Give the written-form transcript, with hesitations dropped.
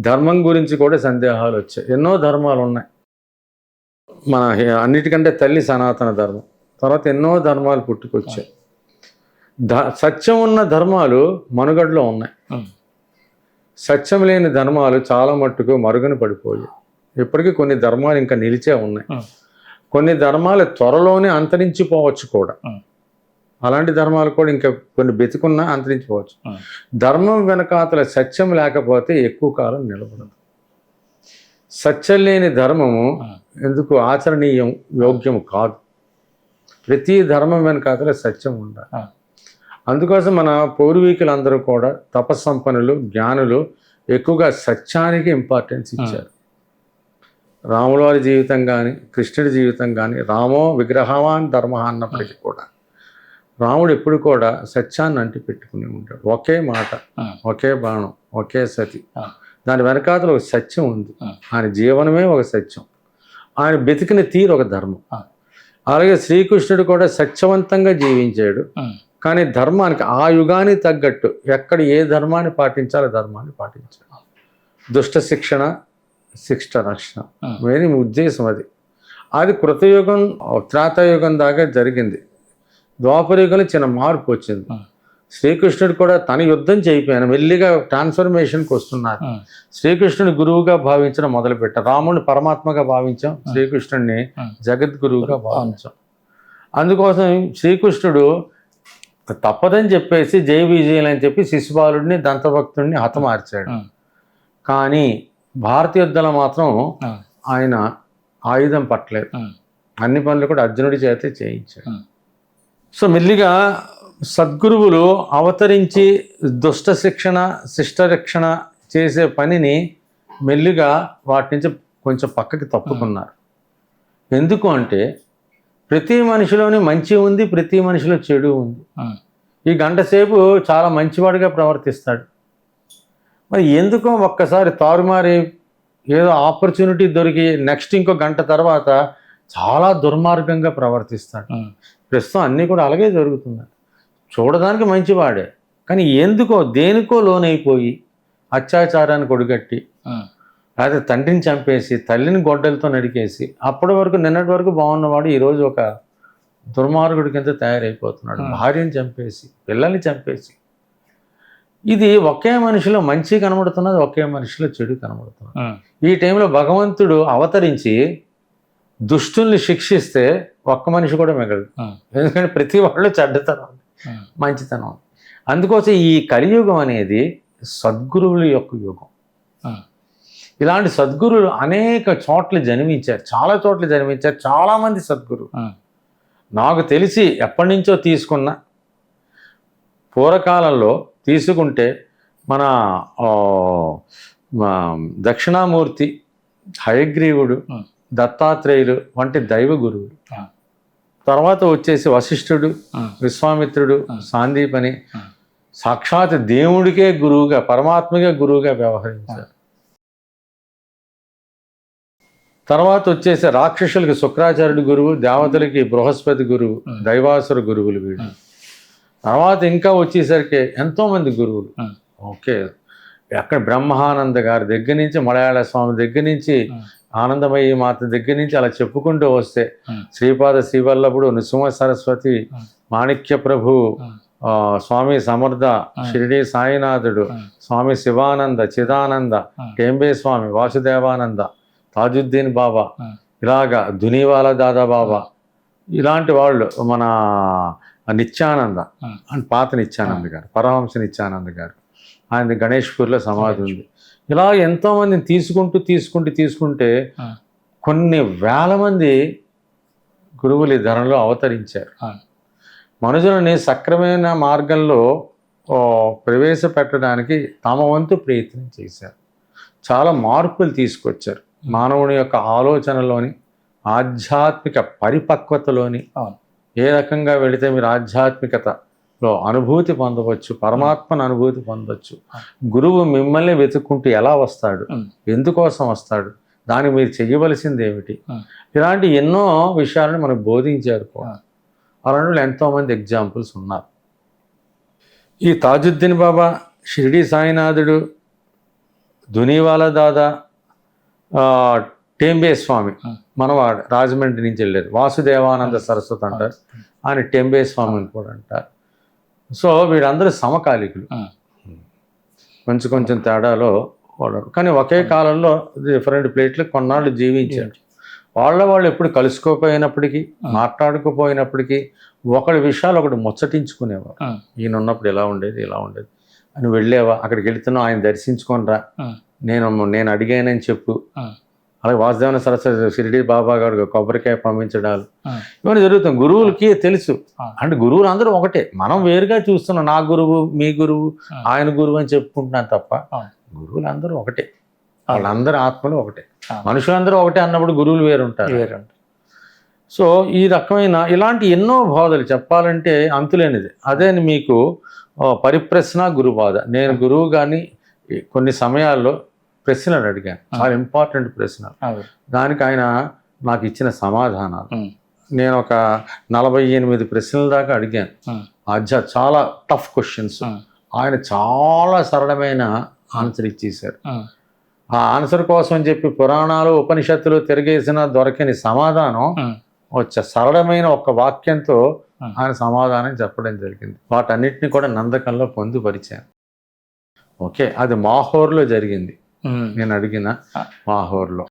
ధర్మం గురించి కూడా సందేహాలు వచ్చాయి. ఎన్నో ధర్మాలు ఉన్నాయి. మన అన్నిటికంటే తల్లి సనాతన ధర్మం, తర్వాత ఎన్నో ధర్మాలు పుట్టుకొచ్చాయి. సత్యం ఉన్న ధర్మాలు మనుగడలో ఉన్నాయి. సత్యం లేని ధర్మాలు చాలా మట్టుకు మరుగున పడిపోయాయి. ఇప్పటికీ కొన్ని ధర్మాలు ఇంకా నిలిచే ఉన్నాయి. కొన్ని ధర్మాలు త్వరలోనే అంతరించిపోవచ్చు కూడా. అలాంటి ధర్మాలు కూడా ఇంకా కొన్ని బతికున్నా అంతరించిపోవచ్చు. ధర్మం వెనకాతల సత్యం లేకపోతే ఎక్కువ కాలం నిలబడదు. సత్యం లేని ధర్మము ఎందుకు ఆచరణీయం, యోగ్యము కాదు. ప్రతి ధర్మం వెనకాతల సత్యం ఉండాలి. అందుకోసం మన పూర్వీకులందరూ కూడా తపస్సంపన్నులు, జ్ఞానులు ఎక్కువగా సత్యానికి ఇంపార్టెన్స్ ఇచ్చారు. రాముల వారి జీవితం కానీ, కృష్ణుడి జీవితం కానీ, రామో విగ్రహవాన్ ధర్మ అన్నప్పటికీ కూడా రాముడు ఎప్పుడు కూడా సత్యాన్ని అంటి పెట్టుకుని ఉంటాడు. ఒకే మాట, ఒకే బాణం, ఒకే సతి. దాని వెనకాతల ఒక సత్యం ఉంది. ఆయన జీవనమే ఒక సత్యం, ఆయన బతికిన తీరు ఒక ధర్మం. అలాగే శ్రీకృష్ణుడు కూడా సత్యవంతంగా జీవించాడు. కానీ ధర్మానికి ఆ యుగానికి తగ్గట్టు ఎక్కడ ఏ ధర్మాన్ని పాటించాలో ధర్మాన్ని పాటించాడు. దుష్ట శిక్షణ, శిష్ట రక్షణ మెయిన్ ఉద్దేశం అది. అది కృతయుగం, త్రేతాయుగం దాకా జరిగింది. ద్వాపరయుగంలో చిన్న మార్పు వచ్చింది. శ్రీకృష్ణుడు కూడా తన యుద్ధం చేయిపోయాను, మెల్లిగా ట్రాన్స్ఫర్మేషన్కి వస్తున్నారు. శ్రీకృష్ణుని గురువుగా భావించడం మొదలుపెట్టారు. రాముడిని పరమాత్మగా భావించాం, శ్రీకృష్ణుడిని జగద్గురువుగా భావించాం. అందుకోసం శ్రీకృష్ణుడు తప్పదని చెప్పేసి జయ విజయులు అని చెప్పి శిశుపాలుడిని, దంతభక్తుడిని హతమార్చాడు. కానీ భారత యుద్ధంలో మాత్రం ఆయన ఆయుధం పట్టలేదు. అన్ని పనులు కూడా అర్జునుడి చేతే చేయించాడు. సో మెల్లిగా సద్గురువులు అవతరించి దుష్ట శిక్షణ, శిష్టరక్షణ చేసే పనిని మెల్లిగా వాటి నుంచి కొంచెం పక్కకి తప్పుకున్నారు. ఎందుకు అంటే ప్రతి మనిషిలోని మంచి ఉంది, ప్రతి మనిషిలో చెడు ఉంది. ఈ గంట సేపు చాలా మంచివాడిగా ప్రవర్తిస్తాడు. మరి ఎందుకో ఒక్కసారి తారుమారి ఏదో ఆపర్చునిటీ దొరికి నెక్స్ట్ ఇంకో గంట తర్వాత చాలా దుర్మార్గంగా ప్రవర్తిస్తాడు. ప్రస్తుతం అన్నీ కూడా అలాగే జరుగుతున్నాయి. చూడడానికి మంచివాడే, కానీ ఎందుకో దేనికో లోనైపోయి అత్యాచారానికి ఒడిగట్టి, లేకపోతే తండ్రిని చంపేసి, తల్లిని గొడ్డలతో నడికేసి, అప్పటి వరకు నిన్నటి వరకు బాగున్నవాడు ఈరోజు ఒక దుర్మార్గుడి కింద తయారైపోతున్నాడు. భార్యని చంపేసి, పిల్లల్ని చంపేసి. ఇది ఒకే మనిషిలో మంచి కనబడుతున్నది, ఒకే మనిషిలో చెడు కనబడుతున్నది. ఈ టైంలో భగవంతుడు అవతరించి దుష్టుల్ని శిక్షిస్తే ఒక్క మనిషి కూడా మిగలదు. ఎందుకంటే ప్రతి వాళ్ళు చెడ్డతనం, మంచితనం. అందుకోసం ఈ కలియుగం అనేది సద్గురువుల యొక్క యుగం. ఇలాంటి సద్గురువులు అనేక చోట్ల జన్మించారు, చాలా చోట్ల జన్మించారు. చాలామంది సద్గురువు నాకు తెలిసి ఎప్పటి నుంచో తీసుకున్న, పూర్వకాలంలో తీసుకుంటే మన దక్షిణామూర్తి, హయగ్రీవుడు, దత్తాత్రేయులు వంటి దైవ గురువులు. తర్వాత వచ్చేసి వశిష్ఠుడు, విశ్వామిత్రుడు, సాందీపని సాక్షాత్ దేవుడికే గురువుగా, పరమాత్మగా గురువుగా వ్యవహరించారు. తర్వాత వచ్చేసి రాక్షసులకి శుక్రాచార్యుడు గురువు, దేవతలకి బృహస్పతి గురువు, దైవాసుర గురువులు వీళ్ళు. తర్వాత ఇంకా వచ్చేసరికి ఎంతోమంది గురువులు. ఓకే, అక్కడ బ్రహ్మానంద గారి దగ్గర నుంచి, మలయాళ స్వామి దగ్గర నుంచి, ఆనందమయ్య మాత దగ్గర నుంచి అలా చెప్పుకుంటూ వస్తే శ్రీపాద శ్రీవల్లభుడు, నృసింహ సరస్వతి, మాణిక్య ప్రభు, స్వామి సమర్థ, షిరిడి సాయినాథుడు, స్వామి శివానంద, చిదానంద, టెంబే స్వామి, వాసుదేవానంద, తాజుద్దీన్ బాబా, ఇలాగా ధునీవాలా దాదా బాబా, ఇలాంటి వాళ్ళు, మన నిత్యానంద అని పాత నిత్యానంద గారు, పరమహంస నిత్యానంద గారు, ఆయన గణేష్పూర్లో సమాధి ఉంది. ఇలా ఎంతోమందిని తీసుకుంటే కొన్ని వేల మంది గురువులు ఈ ధరంలో అవతరించారు. మనుషులని సక్రమైన మార్గంలో ప్రవేశపెట్టడానికి తమ వంతు ప్రయత్నం చేశారు. చాలా మార్పులు తీసుకొచ్చారు. మానవుని యొక్క ఆలోచనలోని, ఆధ్యాత్మిక పరిపక్వతలోని, ఏ రకంగా వెళితే మీరు ఆధ్యాత్మికతలో అనుభూతి పొందవచ్చు, పరమాత్మను అనుభూతి పొందవచ్చు, గురువు మిమ్మల్ని వెతుక్కుంటూ ఎలా వస్తాడు, ఎందుకోసం వస్తాడు, దానికి మీరు చెయ్యవలసింది ఏమిటి, ఇలాంటి ఎన్నో విషయాలను మనకు బోధించారు కూడా. అలాంటి ఎంతోమంది ఎగ్జాంపుల్స్ ఉన్నారు. ఈ తాజుద్దీన్ బాబా, షిరిడి సాయినాథుడు, దునివాల దాదా టెంబే స్వామి మనవాడు రాజమండ్రి నుంచి వెళ్ళారు. వాసుదేవానంద సరస్వతి అంటారు, ఆయన టెంబే స్వామి అని కూడా అంటారు. సో వీళ్ళందరూ సమకాలికులు, కొంచెం కొంచెం తేడాలో వాడు, కానీ ఒకే కాలంలో డిఫరెంట్ ప్లేట్లు కొన్నాళ్ళు జీవించారు. వాళ్ళు ఎప్పుడు కలుసుకోపోయినప్పటికీ, మాట్లాడుకోపోయినప్పటికీ ఒకడి విషయాలు ఒకటి ముచ్చటించుకునేవారు. ఈయన ఉన్నప్పుడు ఇలా ఉండేది, ఇలా ఉండేది అని. వెళ్ళేవా, అక్కడికి వెళుతున్నావు, ఆయన దర్శించుకొని రా, నేను అడిగానని చెప్పు. అలాగే వాసుదేవన సరస్వతి షిరిడి బాబా గారు కొబ్బరికాయ పంపించడాలు ఇవన్నీ జరుగుతాం. గురువులకి తెలుసు, అంటే గురువులు అందరూ ఒకటే, మనం వేరుగా చూస్తున్నాం. నా గురువు, మీ గురువు, ఆయన గురువు అని చెప్పుకుంటున్నాం తప్ప గురువులు అందరూ ఒకటే, వాళ్ళందరూ ఆత్మలు ఒకటే, మనుషులందరూ ఒకటే అన్నప్పుడు గురువులు వేరుంటారు. సో ఈ రకమైన ఇలాంటి ఎన్నో బోధలు చెప్పాలంటే అంతులేనిది. అదే మీకు పరిప్రశ్న గురుబాధ. నేను గురువు కానీ కొన్ని సమయాల్లో ప్రశ్నలు అడిగాను, చాలా ఇంపార్టెంట్ ప్రశ్నలు. దానికి ఆయన నాకు ఇచ్చిన సమాధానాలు, నేను ఒక 48 ప్రశ్నల దాకా అడిగాను. చాలా టఫ్ క్వశ్చన్స్. ఆయన చాలా సరళమైన ఆన్సర్ ఇచ్చేశారు. ఆ ఆన్సర్ కోసం అని చెప్పి పురాణాలు ఉపనిషత్తులు తిరిగేసిన దొరకని సమాధానం వచ్చే సరళమైన ఒక వాక్యంతో ఆయన సమాధానం చెప్పడం జరిగింది. వాటన్నిటిని కూడా నందకంలో పొందుపరిచాను. ఓకే, అది మాహోర్లో జరిగింది. నేను అడిగిన మాహోర్లో.